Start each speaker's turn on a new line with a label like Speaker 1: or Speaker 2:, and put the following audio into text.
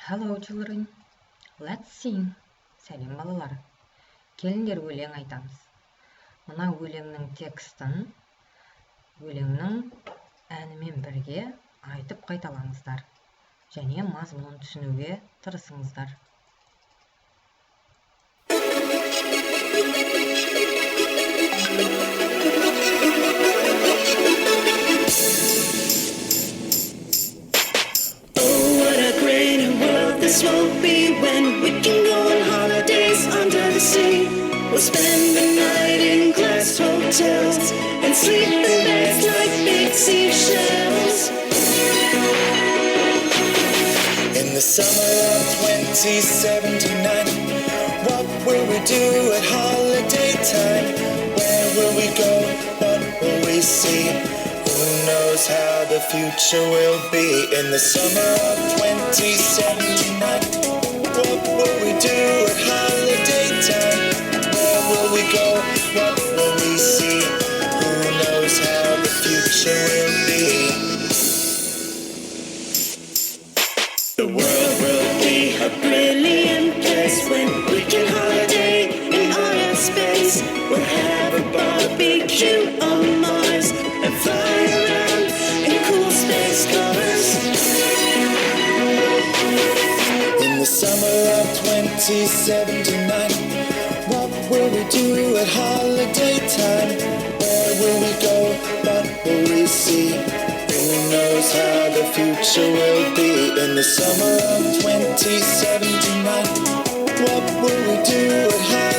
Speaker 1: Hello children, let's sing. Сәлем балалар. Келіңдер өлең айтамыз. Мына өлеңнің текстін өлеңнің әнімен бірге айтып қайталаңыздар. Және мазмұнын түсінуге тырысыңыздар.
Speaker 2: This won't be when we can go on holidays under the sea. We'll spend the night in glass hotels and sleep in beds like big seashells.
Speaker 3: In the summer of 2079, what will we do at holiday time? Where will we go? What will we see? Who knows how the future will be? In the summer of 2079, what will we do at holiday time? Where will we go? What will we see? Who knows how the future will be?
Speaker 2: The world will be a brilliant place when we can holiday in outer space. We'll have a barbecue on Mars and fly around in cool space cars.
Speaker 3: In the summer of 2079, what will we do at holiday time? Where will we go? What will we see? Who knows how the future will be? In the summer of 2079, what will we do at holiday time?